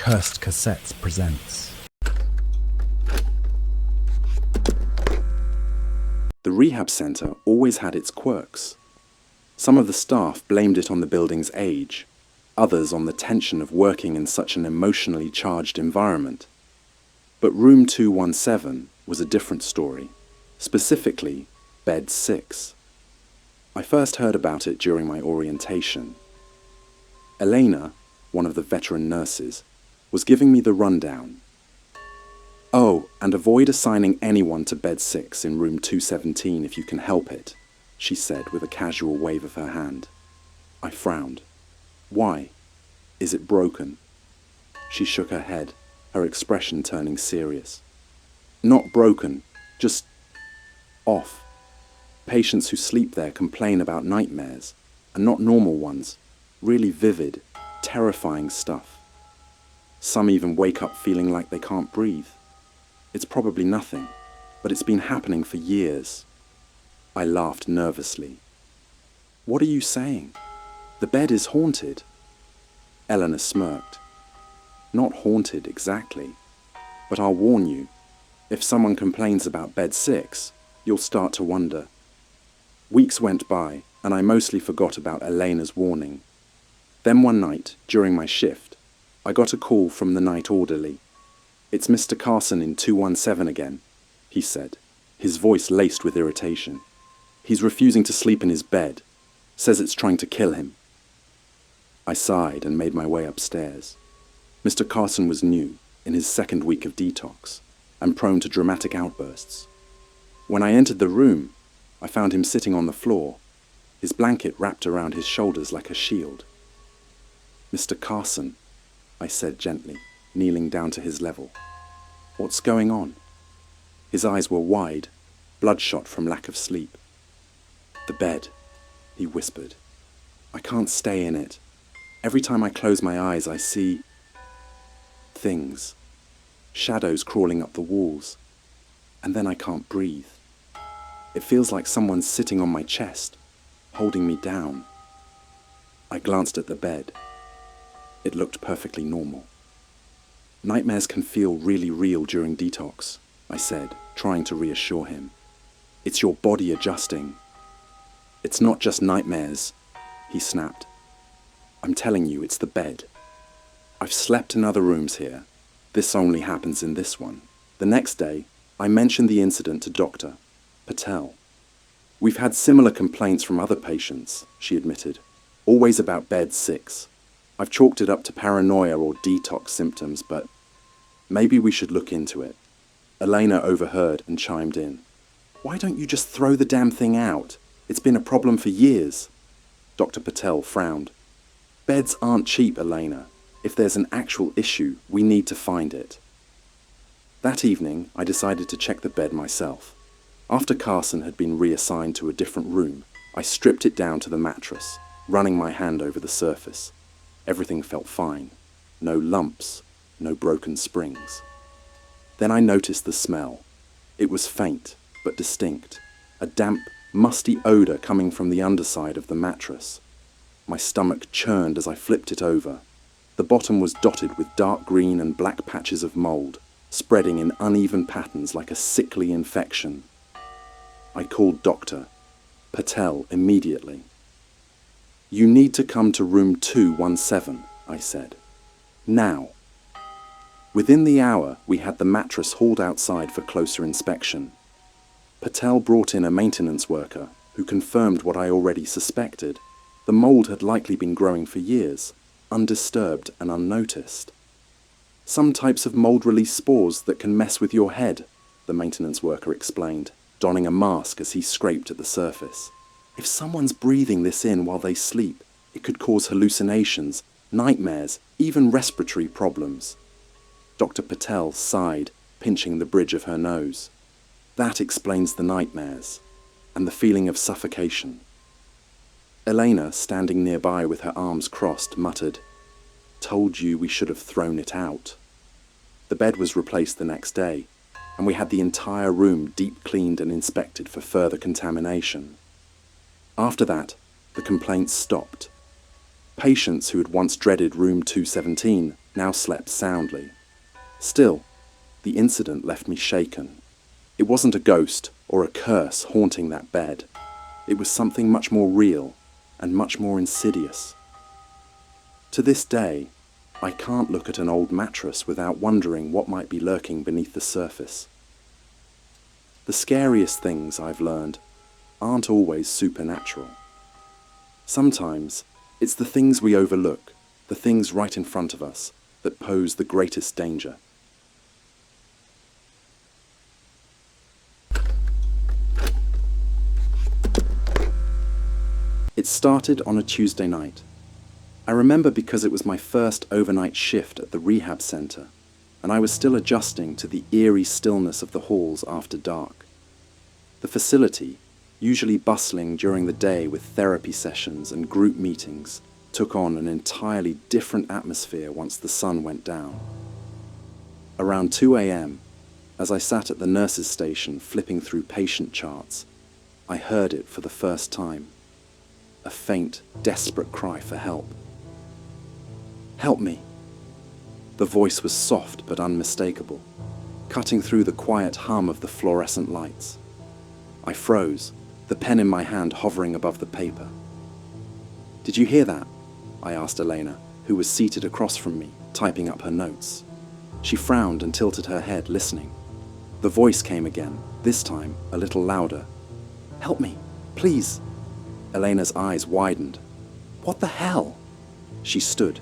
Cursed Cassettes presents. The rehab centre always had its quirks. Some of the staff blamed it on the building's age, others on the tension of working in such an emotionally charged environment. But room 217 was a different story, specifically bed 6. I first heard about it during my orientation. Elena, one of the veteran nurses, was giving me the rundown. "Oh, and avoid assigning anyone to bed 6 in room 217 if you can help it," she said with a casual wave of her hand. I frowned. "Why? Is it broken?" She shook her head, her expression turning serious. "Not broken, just off. Patients who sleep there complain about nightmares, and not normal ones, really vivid, terrifying stuff. Some even wake up feeling like they can't breathe. It's probably nothing, but it's been happening for years." I laughed nervously. "What are you saying? The bed is haunted." Eleanor smirked. "Not haunted exactly, but I'll warn you, if someone complains about bed 6, you'll start to wonder." Weeks went by, and I mostly forgot about Elena's warning. Then one night, during my shift, I got a call from the night orderly. "It's Mr. Carson in 217 again," he said, his voice laced with irritation. "He's refusing to sleep in his bed. Says it's trying to kill him." I sighed and made my way upstairs. Mr. Carson was new, in his second week of detox, and prone to dramatic outbursts. When I entered the room, I found him sitting on the floor, his blanket wrapped around his shoulders like a shield. "Mr. Carson," I said gently, kneeling down to his level. "What's going on?" His eyes were wide, bloodshot from lack of sleep. "The bed," he whispered. "I can't stay in it. Every time I close my eyes, I see things, shadows crawling up the walls, and then I can't breathe. It feels like someone's sitting on my chest, holding me down." I glanced at the bed. It looked perfectly normal. "Nightmares can feel really real during detox," I said, trying to reassure him. "It's your body adjusting." "It's not just nightmares," he snapped. "I'm telling you, it's the bed. I've slept in other rooms here. This only happens in this one." The next day, I mentioned the incident to Dr. Patel. "We've had similar complaints from other patients," she admitted, "always about bed 6. I've chalked it up to paranoia or detox symptoms, but maybe we should look into it." Elena overheard and chimed in. "Why don't you just throw the damn thing out? It's been a problem for years." Dr. Patel frowned. "Beds aren't cheap, Elena. If there's an actual issue, we need to find it." That evening, I decided to check the bed myself. After Carson had been reassigned to a different room, I stripped it down to the mattress, running my hand over the surface. Everything felt fine. No lumps, no broken springs. Then I noticed the smell. It was faint, but distinct. A damp, musty odor coming from the underside of the mattress. My stomach churned as I flipped it over. The bottom was dotted with dark green and black patches of mold, spreading in uneven patterns like a sickly infection. I called Dr. Patel immediately. "You need to come to room 217, I said. "Now." Within the hour, we had the mattress hauled outside for closer inspection. Patel brought in a maintenance worker who confirmed what I already suspected. The mold had likely been growing for years, undisturbed and unnoticed. "Some types of mold release spores that can mess with your head," the maintenance worker explained, donning a mask as he scraped at the surface. "If someone's breathing this in while they sleep, it could cause hallucinations, nightmares, even respiratory problems." Dr. Patel sighed, pinching the bridge of her nose. "That explains the nightmares, and the feeling of suffocation." Elena, standing nearby with her arms crossed, muttered, "Told you we should have thrown it out." The bed was replaced the next day, and we had the entire room deep cleaned and inspected for further contamination. After that, the complaints stopped. Patients who had once dreaded room 217 now slept soundly. Still, the incident left me shaken. It wasn't a ghost or a curse haunting that bed. It was something much more real and much more insidious. To this day, I can't look at an old mattress without wondering what might be lurking beneath the surface. The scariest things I've learned aren't always supernatural. Sometimes it's the things we overlook, the things right in front of us, that pose the greatest danger. It started on a Tuesday night. I remember because it was my first overnight shift at the rehab center, and I was still adjusting to the eerie stillness of the halls after dark. The facility, usually bustling during the day with therapy sessions and group meetings, took on an entirely different atmosphere once the sun went down. Around 2 a.m., as I sat at the nurse's station flipping through patient charts, I heard it for the first time. A faint, desperate cry for help. "Help me!" The voice was soft but unmistakable, cutting through the quiet hum of the fluorescent lights. I froze, the pen in my hand hovering above the paper. "Did you hear that?" I asked Elena, who was seated across from me, typing up her notes. She frowned and tilted her head, listening. The voice came again, this time a little louder. "Help me, please!" Elena's eyes widened. "What the hell?" She stood,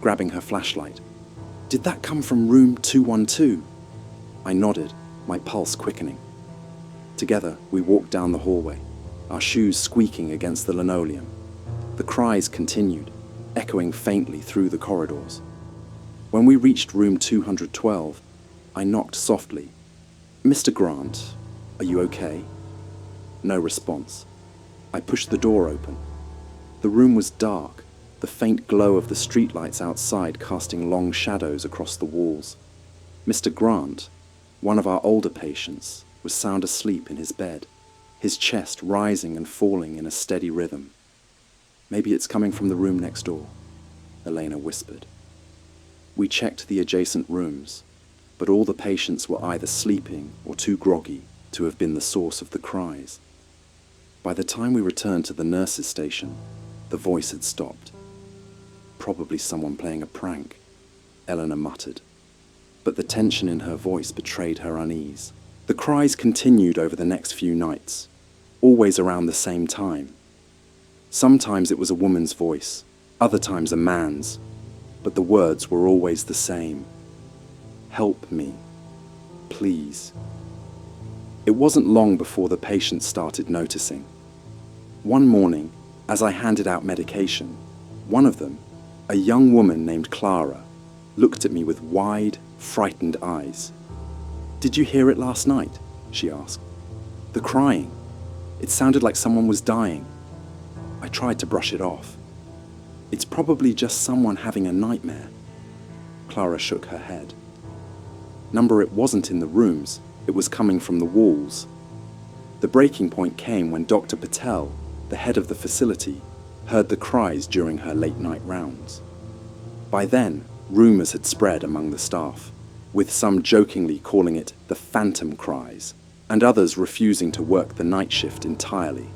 grabbing her flashlight. "Did that come from room 212? I nodded, my pulse quickening. Together, we walked down the hallway, our shoes squeaking against the linoleum. The cries continued, echoing faintly through the corridors. When we reached room 212, I knocked softly. "Mr. Grant, are you okay?" No response. I pushed the door open. The room was dark, the faint glow of the streetlights outside casting long shadows across the walls. Mr. Grant, one of our older patients, was sound asleep in his bed, his chest rising and falling in a steady rhythm. "Maybe it's coming from the room next door," Elena whispered. We checked the adjacent rooms, but all the patients were either sleeping or too groggy to have been the source of the cries. By the time we returned to the nurse's station, the voice had stopped. "Probably someone playing a prank," Eleanor muttered, but the tension in her voice betrayed her unease. The cries continued over the next few nights, always around the same time. Sometimes it was a woman's voice, other times a man's, but the words were always the same. "Help me, please." It wasn't long before the patients started noticing. One morning, as I handed out medication, one of them, a young woman named Clara, looked at me with wide, frightened eyes. "Did you hear it last night?" she asked. "The crying. It sounded like someone was dying." I tried to brush it off. "It's probably just someone having a nightmare." Clara shook her head. Number, it wasn't in the rooms, it was coming from the walls. The breaking point came when Dr. Patel, the head of the facility, heard the cries during her late-night rounds. By then, rumors had spread among the staff, with some jokingly calling it the phantom cries, and others refusing to work the night shift entirely.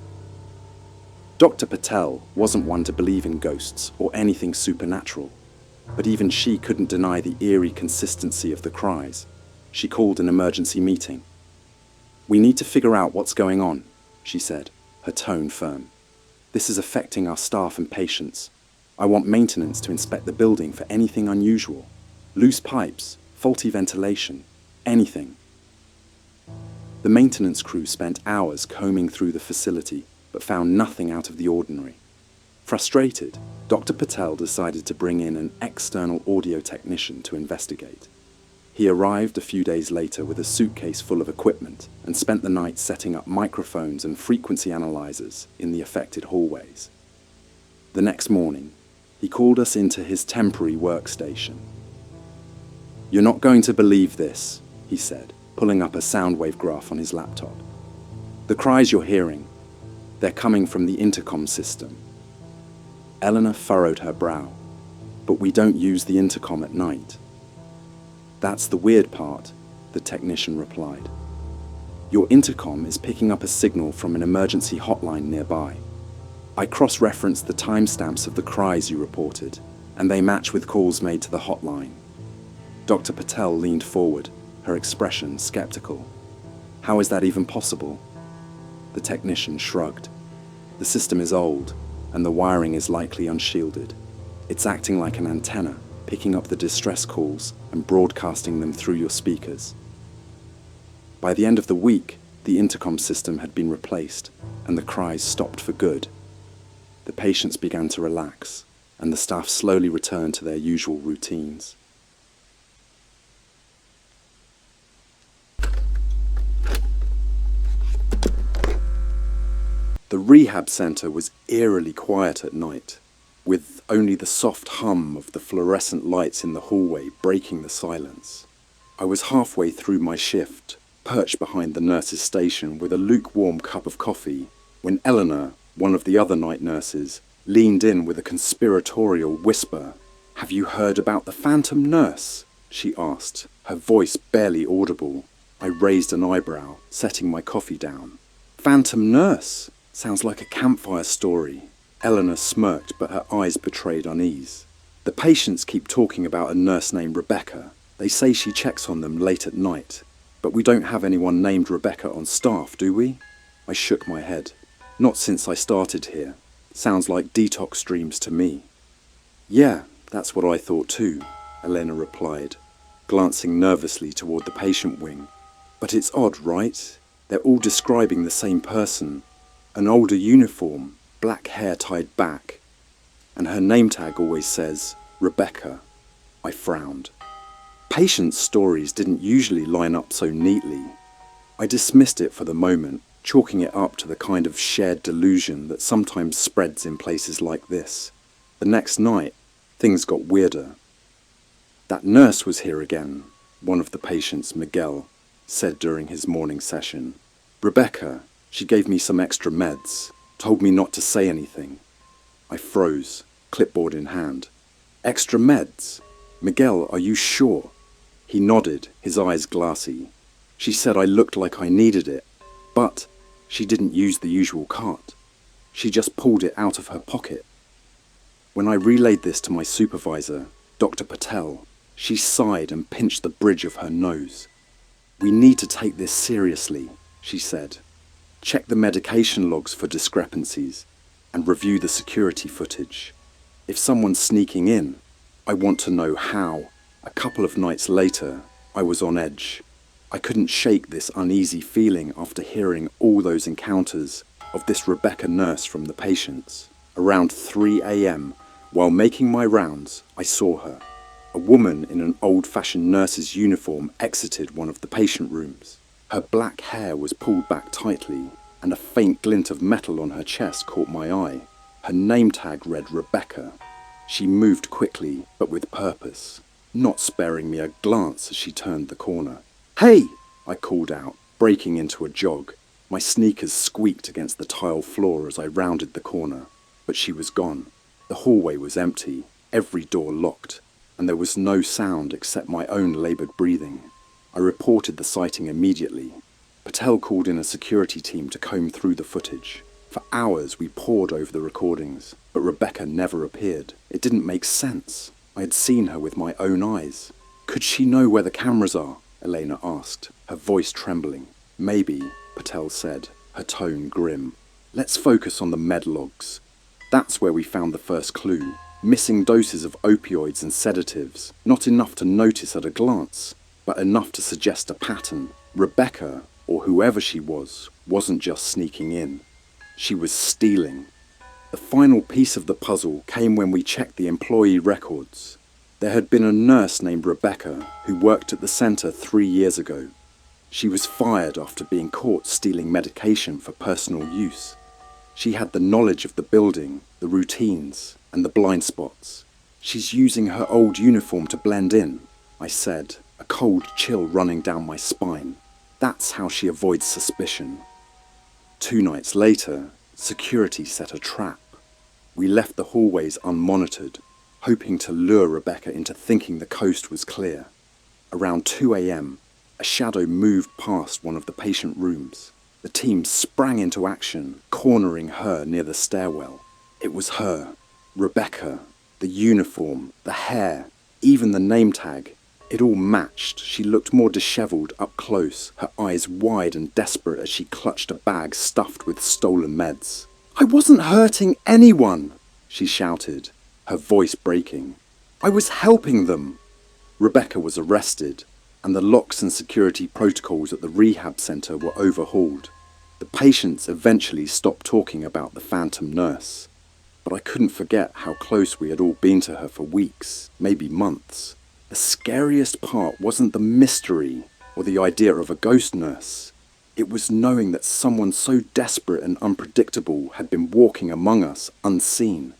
Dr. Patel wasn't one to believe in ghosts or anything supernatural, but even she couldn't deny the eerie consistency of the cries. She called an emergency meeting. "We need to figure out what's going on," she said, her tone firm. "This is affecting our staff and patients. I want maintenance to inspect the building for anything unusual. Loose pipes, faulty ventilation, anything." The maintenance crew spent hours combing through the facility, but found nothing out of the ordinary. Frustrated, Dr. Patel decided to bring in an external audio technician to investigate. He arrived a few days later with a suitcase full of equipment and spent the night setting up microphones and frequency analyzers in the affected hallways. The next morning, he called us into his temporary workstation. "You're not going to believe this," he said, pulling up a sound wave graph on his laptop. "The cries you're hearing, they're coming from the intercom system." Eleanor furrowed her brow. but we don't use the intercom at night. That's the weird part, the technician replied. Your intercom is picking up a signal from an emergency hotline nearby. I cross-referenced the timestamps of the cries you reported, and they match with calls made to the hotline. Dr. Patel leaned forward, her expression skeptical. How is that even possible? The technician shrugged. The system is old, and the wiring is likely unshielded. It's acting like an antenna, picking up the distress calls and broadcasting them through your speakers. By the end of the week, the intercom system had been replaced, and the cries stopped for good. The patients began to relax, and the staff slowly returned to their usual routines. The rehab center was eerily quiet at night, with only the soft hum of the fluorescent lights in the hallway breaking the silence. I was halfway through my shift, perched behind the nurse's station with a lukewarm cup of coffee, when Eleanor, one of the other night nurses, leaned in with a conspiratorial whisper. "Have you heard about the phantom nurse?" she asked, her voice barely audible. I raised an eyebrow, setting my coffee down. "Phantom nurse? Sounds like a campfire story." Eleanor smirked, but her eyes betrayed unease. "The patients keep talking about a nurse named Rebecca. They say she checks on them late at night. But we don't have anyone named Rebecca on staff, do we?" I shook my head. "Not since I started here. Sounds like detox dreams to me." "Yeah, that's what I thought too," Elena replied, glancing nervously toward the patient wing. "But it's odd, right? They're all describing the same person. An older uniform, black hair tied back. And her name tag always says, Rebecca." I frowned. Patients' stories didn't usually line up so neatly. I dismissed it for the moment, chalking it up to the kind of shared delusion that sometimes spreads in places like this. The next night, things got weirder. "That nurse was here again," one of the patients, Miguel, said during his morning session. "Rebecca, she gave me some extra meds, told me not to say anything." I froze, clipboard in hand. "Extra meds? Miguel, are you sure?" He nodded, his eyes glassy. "She said I looked like I needed it, but she didn't use the usual cart. She just pulled it out of her pocket." When I relayed this to my supervisor, Dr. Patel, she sighed and pinched the bridge of her nose. "We need to take this seriously," she said. "Check the medication logs for discrepancies and review the security footage. If someone's sneaking in, I want to know how." A couple of nights later, I was on edge. I couldn't shake this uneasy feeling after hearing all those encounters of this Rebecca nurse from the patients. Around 3 a.m., while making my rounds, I saw her. A woman in an old-fashioned nurse's uniform exited one of the patient rooms. Her black hair was pulled back tightly, and a faint glint of metal on her chest caught my eye. Her name tag read Rebecca. She moved quickly, but with purpose, not sparing me a glance as she turned the corner. "Hey!" I called out, breaking into a jog. My sneakers squeaked against the tile floor as I rounded the corner, but she was gone. The hallway was empty, every door locked, and there was no sound except my own laboured breathing. I reported the sighting immediately. Patel called in a security team to comb through the footage. For hours we pored over the recordings, but Rebecca never appeared. It didn't make sense. I had seen her with my own eyes. "Could she know where the cameras are?" Elena asked, her voice trembling. "Maybe," Patel said, her tone grim. "Let's focus on the med logs. That's where we found the first clue. Missing doses of opioids and sedatives. Not enough to notice at a glance, but enough to suggest a pattern. Rebecca, or whoever she was, wasn't just sneaking in. She was stealing." The final piece of the puzzle came when we checked the employee records. There had been a nurse named Rebecca who worked at the centre 3 years ago. She was fired after being caught stealing medication for personal use. She had the knowledge of the building, the routines, and the blind spots. "She's using her old uniform to blend in," I said, a cold chill running down my spine. "That's how she avoids suspicion." 2 nights later, security set a trap. We left the hallways unmonitored, hoping to lure Rebecca into thinking the coast was clear. Around 2 a.m., a shadow moved past one of the patient rooms. The team sprang into action, cornering her near the stairwell. It was her, Rebecca. The uniform, the hair, even the name tag. It all matched. She looked more dishevelled up close, her eyes wide and desperate as she clutched a bag stuffed with stolen meds. "I wasn't hurting anyone," she shouted, her voice breaking. "I was helping them." Rebecca was arrested, and the locks and security protocols at the rehab centre were overhauled. The patients eventually stopped talking about the phantom nurse. But I couldn't forget how close we had all been to her for weeks, maybe months. The scariest part wasn't the mystery or the idea of a ghost nurse. It was knowing that someone so desperate and unpredictable had been walking among us unseen.